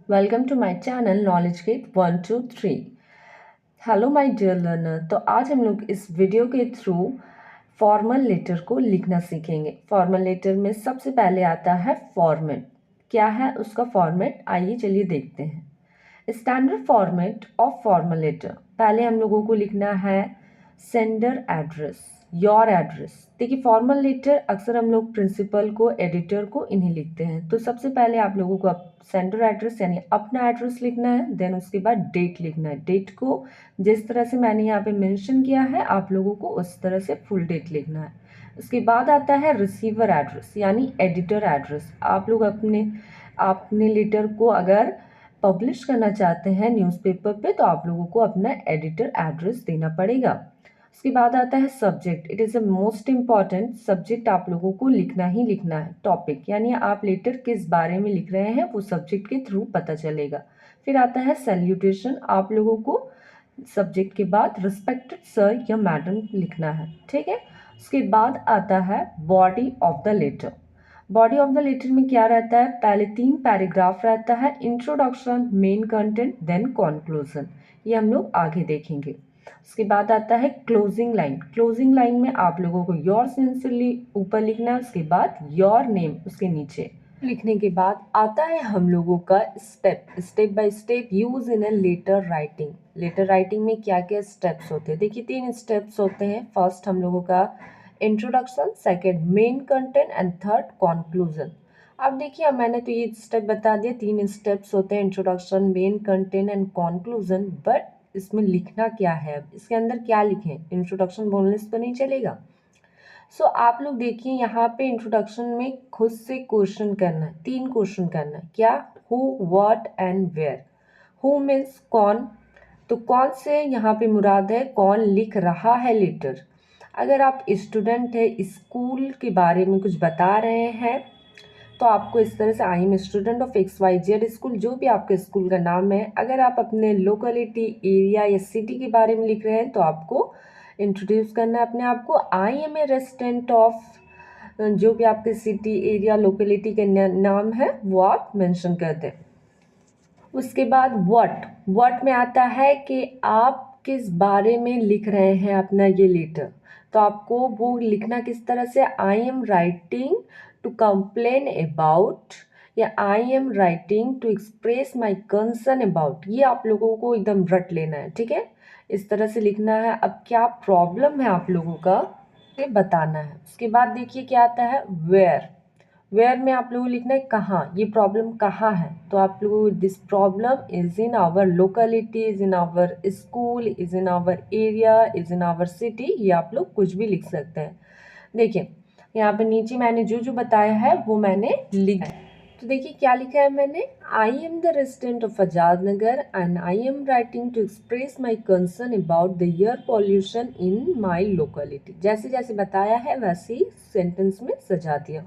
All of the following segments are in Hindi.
Welcome to my channel knowledge gate 123। Hello my dear learner. तो आज हम लोग इस वीडियो के थ्रू फॉर्मल लेटर को लिखना सीखेंगे। फॉर्मल लेटर में सबसे पहले आता है फॉर्मेट। क्या है उसका फॉर्मेट, आइए चलिए देखते हैं। Standard format of formal letter, पहले हम लोगों को लिखना है सेंडर एड्रेस, योर एड्रेस। देखिए फॉर्मल लेटर अक्सर हम लोग प्रिंसिपल को, एडिटर को, इन्हें लिखते हैं। तो सबसे पहले आप लोगों को सेंडर एड्रेस यानी अपना एड्रेस लिखना है, देन उसके बाद डेट लिखना है। डेट को जिस तरह से मैंने यहाँ पे मेंशन किया है आप लोगों को उस तरह से फुल डेट लिखना है। उसके बाद आता है रिसीवर एड्रेस यानी एडिटर एड्रेस। आप लोग अपने लेटर को अगर पब्लिश करना चाहते हैं न्यूज़पेपर पे तो आप लोगों को अपना एडिटर एड्रेस देना पड़ेगा। उसके बाद आता है subject. It is a most important subject, आप लोगों को लिखना ही लिखना है। टॉपिक यानी आप लेटर किस बारे में लिख रहे हैं वो सब्जेक्ट के थ्रू पता चलेगा। फिर आता है सैल्यूटेशन, आप लोगों को सब्जेक्ट के बाद रिस्पेक्टेड सर या मैडम लिखना है, ठीक है। उसके बाद आता है body of the letter. Body of the letter में क्या रहता है, पहले 3 पैराग्राफ रहता है, introduction, main content, then conclusion. ये हम लोग आगे देखेंगे। उसके बाद आता है क्लोजिंग लाइन। क्लोजिंग लाइन में आप लोगों को योर सिंसियरली ऊपर लिखना है, उसके बाद योर नेम उसके नीचे लिखने के बाद आता है हम लोगों का step by step use in a letter writing. Letter writing में क्या क्या स्टेप्स होते हैं, देखिए 3 स्टेप्स होते हैं। फर्स्ट हम लोगों का introduction, second main content and third conclusion. अब देखिए अब मैंने तो ये स्टेप बता दिया, 3 स्टेप्स होते हैं, introduction, main content and conclusion. But इसमें लिखना क्या है, अब इसके अंदर क्या लिखें, इंट्रोडक्शन बोलने से तो नहीं चलेगा। सो आप लोग देखिए यहाँ पे इंट्रोडक्शन में खुद से क्वेश्चन करना है, 3 क्वेश्चन करना है। क्या, who, what and where. Who means कौन, तो कौन से यहाँ पे मुराद है कौन लिख रहा है लेटर। अगर आप स्टूडेंट है, स्कूल के बारे में कुछ बता रहे हैं तो आपको इस तरह से I M student of XYZ school, जो भी आपके स्कूल का नाम है। अगर आप अपने लोकेलिटी, एरिया या सिटी के बारे में लिख रहे हैं तो आपको इंट्रोड्यूस करना है अपने आप को, I am a resident of, जो भी आपके सिटी, एरिया, लोकेलिटी के नाम है वो आप मेंशन कर दें। उसके बाद व्हाट में आता है कि आप किस बारे में लिख रहे हैं अपना ये लेटर। तो आपको वो लिखना किस तरह से, I am writing to complain about या I am writing to express my concern about. ये आप लोगों को एकदम रट लेना है, ठीक है, इस तरह से लिखना है। अब क्या प्रॉब्लम है आप लोगों का ये बताना है। उसके बाद देखिए क्या आता है वेयर। वेयर में आप लोगों को लिखना है कहाँ, ये प्रॉब्लम कहाँ है। तो आप लोगों को this problem is in our locality, is in our school, is in our area, is in our city. ये आप लोग कुछ भी लिख सकते हैं। देखिए यहाँ पे नीचे मैंने जो जो बताया है वो मैंने लिखा है। तो देखिए क्या लिखा है मैंने, I am the resident of Azad Nagar and I am writing to express my concern about the air pollution in my locality. जैसे जैसे बताया है वैसे ही सेंटेंस में सजा दिया।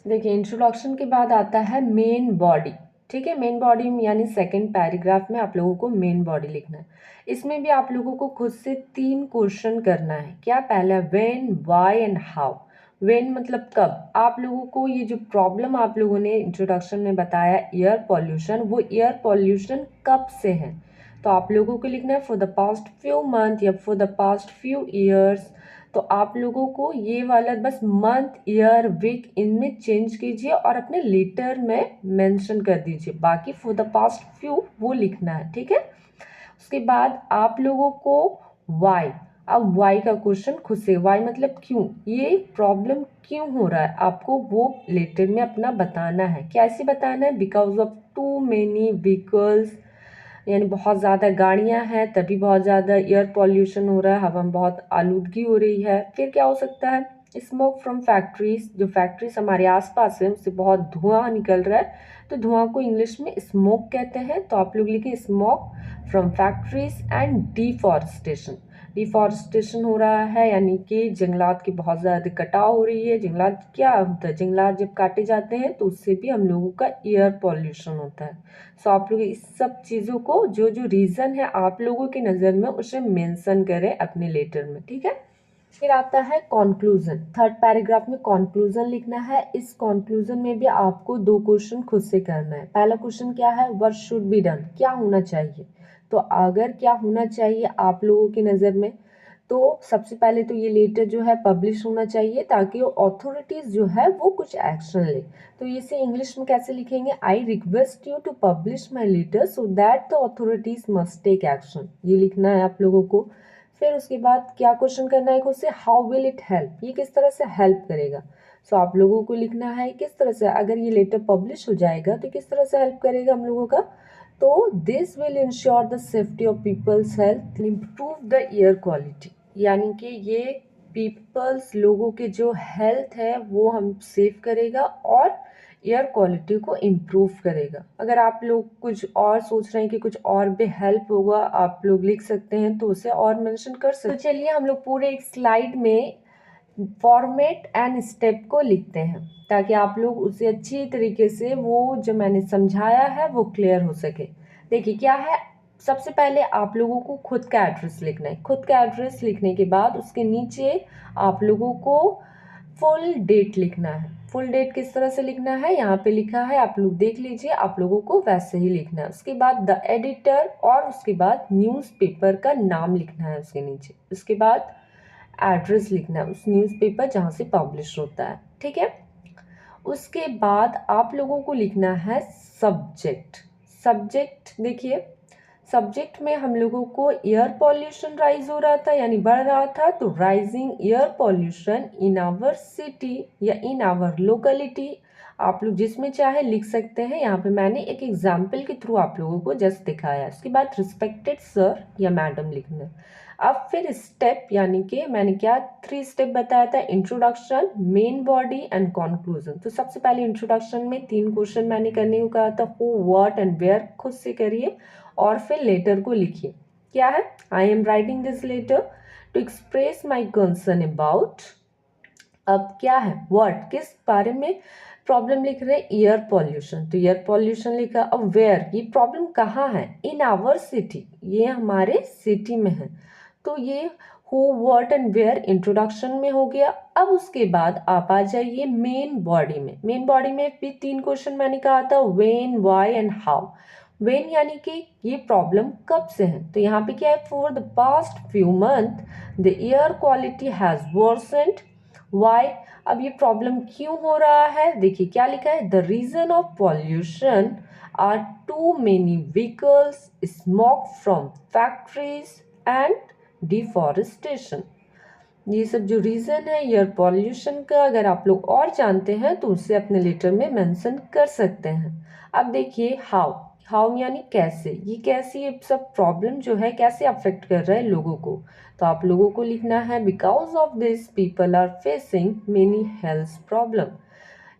देखिए इंट्रोडक्शन के बाद आता है मेन बॉडी, ठीक है। मेन बॉडी यानी सेकंड पैराग्राफ में आप लोगों को मेन बॉडी लिखना है। इसमें भी आप लोगों को खुद से 3 क्वेश्चन करना है। क्या, पहला when, why and how. When मतलब कब, आप लोगों को ये जो प्रॉब्लम आप लोगों ने इंट्रोडक्शन में बताया एयर पॉल्यूशन, वो एयर पॉल्यूशन कब से है। तो आप लोगों को लिखना है for the past few month या for the past few years. तो आप लोगों को ये वाला बस मंथ, ईयर, वीक इनमें चेंज कीजिए और अपने लेटर में मेंशन कर दीजिए, बाकी फॉर द पास्ट फ्यू वो लिखना है, ठीक है। उसके बाद आप लोगों को वाई, अब वाई का क्वेश्चन खुद से, वाई मतलब क्यों, ये प्रॉब्लम क्यों हो रहा है आपको वो लेटर में अपना बताना है। कैसे बताना है, because of too many vehicles, यानी बहुत ज़्यादा गाड़ियां हैं तभी बहुत ज़्यादा एयर पॉल्यूशन हो रहा है, हवा में बहुत आलूदगी हो रही है। फिर क्या हो सकता है, स्मोक फ्रॉम फैक्ट्रीज, जो फैक्ट्रीज हमारे आसपास है उससे बहुत धुआं निकल रहा है, तो धुआं को इंग्लिश में स्मोक कहते हैं। तो आप लोग लिखें smoke from factories and deforestation. Deforestation हो रहा है यानी कि जंगलात की बहुत ज़्यादा कटाव हो रही है। जंगलात क्या होता है, जंगलात जब काटे जाते हैं तो उससे भी हम लोगों का एयर पॉल्यूशन होता है। सो आप लोग इस सब चीज़ों को, जो जो रीज़न है आप लोगों की नज़र में, उसे मेंशन करें अपने लेटर में, ठीक है। फिर आता है कॉन्क्लूजन। थर्ड पैराग्राफ में कॉन्क्लूजन लिखना है। इस कॉन्क्लूजन में भी आपको 2 क्वेश्चन खुद से करना है। पहला क्वेश्चन क्या है, व्हाट शुड बी डन, क्या होना चाहिए। तो अगर क्या होना चाहिए आप लोगों की नज़र में, तो सबसे पहले तो ये लेटर जो है पब्लिश होना चाहिए ताकि अथॉरिटीज़ जो है वो कुछ एक्शन ले। तो इसे इंग्लिश में कैसे लिखेंगे, I request you to publish my letter so that the authorities must take action, ये लिखना है आप लोगों को। फिर उसके बाद क्या क्वेश्चन करना है खुद से, हाउ विल इट हेल्प, ये किस तरह से हेल्प करेगा। सो आप लोगों को लिखना है किस तरह से, अगर ये लेटर पब्लिश हो जाएगा तो किस तरह से हेल्प करेगा हम लोगों का। तो this will ensure the safety of people's health, improve the air quality, यानी कि ये पीपल्स लोगों के जो हेल्थ है वो हम सेव करेगा और एयर क्वालिटी को इम्प्रूव करेगा। अगर आप लोग कुछ और सोच रहे हैं कि कुछ और भी हेल्प होगा आप लोग लिख सकते हैं तो उसे और मेंशन कर सकते हैं। तो चलिए हम लोग पूरे एक स्लाइड में फॉर्मेट एंड स्टेप को लिखते हैं ताकि आप लोग उसे अच्छी तरीके से वो जो मैंने समझाया है वो क्लियर हो सके। देखिए क्या है, सबसे पहले आप लोगों को खुद का एड्रेस लिखना है। खुद का एड्रेस लिखने के बाद उसके नीचे आप लोगों को फुल डेट लिखना है। फुल डेट किस तरह से लिखना है, यहाँ पे लिखा है आप लोग देख लीजिए, आप लोगों को वैसे ही लिखना है। उसके बाद द एडिटर और उसके बाद न्यूज़पेपर का नाम लिखना है उसके नीचे। उसके बाद एड्रेस लिखना है उस न्यूज़पेपर जहाँ से पब्लिश होता है, ठीक है। उसके बाद आप लोगों को लिखना है सब्जेक्ट। सब्जेक्ट देखिए, सब्जेक्ट में हम लोगों को एयर पॉल्यूशन राइज हो रहा था यानी बढ़ रहा था, तो rising air pollution in our city या इन आवर लोकेलिटी आप लोग जिसमें चाहे लिख सकते हैं। यहाँ पे मैंने एक एग्जाम्पल के थ्रू आप लोगों को जस्ट दिखाया। उसके बाद रिस्पेक्टेड सर या मैडम लिखना है। अब फिर स्टेप यानी कि मैंने क्या 3 स्टेप बताया था, introduction, main body and conclusion. तो सबसे पहले इंट्रोडक्शन में 3 क्वेश्चन मैंने करने को कहा था, हु व्हाट एंड वेयर, खुद से करिए और फिर लेटर को लिखिए। क्या है, I am writing this letter to express my concern about, अब क्या है व्हाट, किस बारे में प्रॉब्लम लिख रहे हैं, एयर पॉल्यूशन, तो एयर पॉल्यूशन लिखा। अब वेयर, ये प्रॉब्लम कहाँ है, इन आवर सिटी, ये हमारे सिटी में है। तो ये who what and where introduction में हो गया। अब उसके बाद आप आ जाइए मेन बॉडी में। मेन बॉडी में भी 3 क्वेश्चन मैंने कहा था, when, why and how. When यानी कि ये प्रॉब्लम कब से है, तो यहाँ पे क्या है, for the past few month the air quality has worsened. Why, अब ये प्रॉब्लम क्यों हो रहा है, देखिए क्या लिखा है, the reason of pollution are too many vehicles, smoke from factories and deforestation. ये सब जो रीज़न है एयर पॉल्यूशन का, अगर आप लोग और जानते हैं तो उसे अपने लेटर में मेंशन कर सकते हैं। अब देखिए हाउ, हाउ यानी कैसे, ये कैसे ये सब प्रॉब्लम जो है कैसे अफेक्ट कर रहा है लोगों को। तो आप लोगों को लिखना है because of this people are facing many health problem,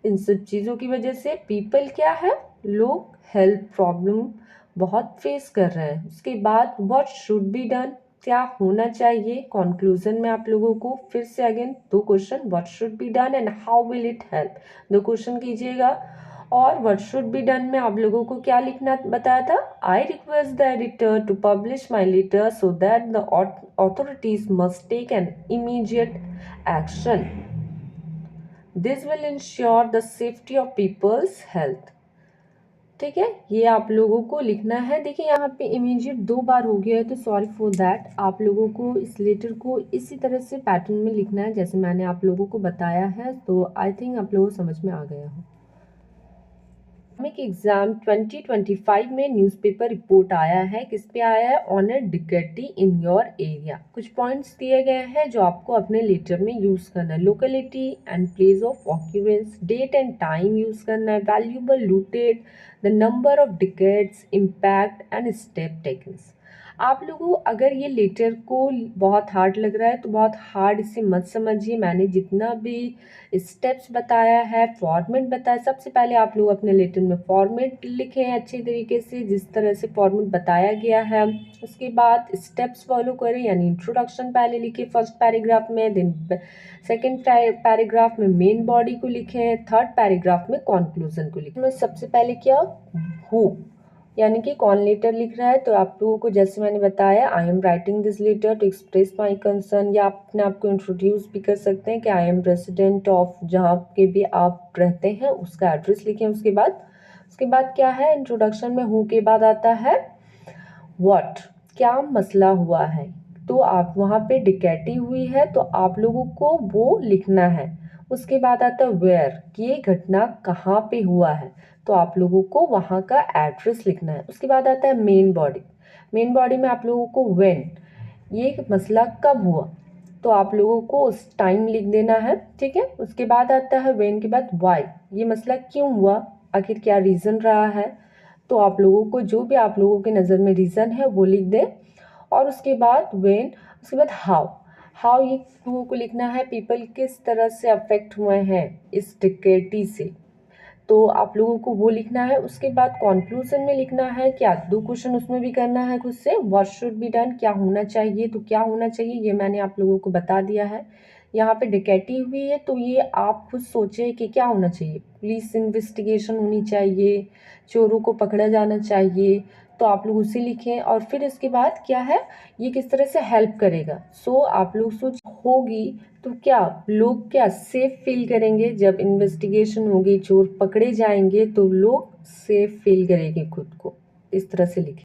इन सब चीज़ों की वजह से पीपल क्या है, लोग हेल्थ प्रॉब्लम बहुत फेस कर रहे हैं। उसके बाद व्हाट शुड बी डन, क्या होना चाहिए। कंक्लूजन में आप लोगों को फिर से again 2 question, what should be done and how will it help, 2 question कीजिएगा। और व्हाट शुड बी डन में आप लोगों को क्या लिखना बताया था, I request the editor to publish my letter so that the authorities must take an immediate action, this will ensure the safety of people's health. ठीक है, ये आप लोगों को लिखना है। देखिए यहाँ पे इमीडिएट 2 बार हो गया है तो सॉरी फॉर दैट। आप लोगों को इस लेटर को इसी तरह से पैटर्न में लिखना है जैसे मैंने आप लोगों को बताया है। तो आई थिंक आप लोगों को समझ में आ गया हो। इकोनॉमिक एग्जाम 2025 में न्यूज़पेपर रिपोर्ट आया है, किस पे आया है, ऑनर डिकेटी इन योर एरिया। कुछ पॉइंट्स दिए गए हैं जो आपको अपने लेटर में यूज़ करना है। Locality and place of occurrence, date and time use करना है, valuable looted, the number of dacoits, impact and step taken. आप लोगों अगर ये लेटर को बहुत हार्ड लग रहा है तो बहुत हार्ड इसे मत समझिए। मैंने जितना भी स्टेप्स बताया है, फॉर्मेट बताया, सबसे पहले आप लोग अपने लेटर में फॉर्मेट लिखें अच्छे तरीके से जिस तरह से फॉर्मेट बताया गया है। उसके बाद स्टेप्स फॉलो करें, यानी इंट्रोडक्शन पहले लिखे फर्स्ट पैराग्राफ में, देन सेकेंड पैराग्राफ में मेन बॉडी को लिखें, थर्ड पैराग्राफ में कंक्लूजन को लिखें। सबसे पहले क्या, हु यानी कि कौन लेटर लिख रहा है, तो आप लोगों को जैसे मैंने बताया, I am writing this letter to express my concern, या आप अपने आप को इंट्रोड्यूस भी कर सकते हैं कि आई एम रेसिडेंट ऑफ, जहाँ के भी आप रहते हैं उसका एड्रेस लिखें। उसके बाद क्या है, इंट्रोडक्शन में हु के बाद आता है व्हाट, क्या मसला हुआ है। तो आप वहाँ पे डिकैती हुई है तो आप लोगों को वो लिखना है। उसके बाद आता है वेयर, कि ये घटना कहाँ पे हुआ है, तो आप लोगों को वहाँ का एड्रेस लिखना है। उसके बाद आता है मेन बॉडी। मेन बॉडी में आप लोगों को व्हेन, ये मसला कब हुआ, तो आप लोगों को उस टाइम लिख देना है, ठीक है। उसके बाद आता है व्हेन के बाद वाई, ये मसला क्यों हुआ, आखिर क्या रीज़न रहा है, तो आप लोगों को जो भी आप लोगों के नज़र में रीज़न है वो लिख दें। और उसके बाद व्हेन, उसके बाद हाउ, हाउ ये लोगों को लिखना है, पीपल किस तरह से अफेक्ट हुए हैं इस डिकेटी से, तो आप लोगों को वो लिखना है। उसके बाद कॉन्क्लूजन में लिखना है क्या, 2 क्वेश्चन उसमें भी करना है खुद से, व्हाट शुड बी डन, क्या होना चाहिए, तो क्या होना चाहिए ये मैंने आप लोगों को बता दिया है। यहाँ पे डकैती हुई है तो ये आप खुद सोचें कि क्या होना चाहिए, पुलिस इन्वेस्टिगेशन होनी चाहिए, चोरों को पकड़ा जाना चाहिए, तो आप लोग उसे लिखें। और फिर इसके बाद क्या है, ये किस तरह से हेल्प करेगा, सो आप लोग सोच होगी, तो क्या लोग क्या सेफ फील करेंगे, जब इन्वेस्टिगेशन होगी, चोर पकड़े जाएंगे तो लोग सेफ फील करेंगे खुद को, इस तरह से लिखें।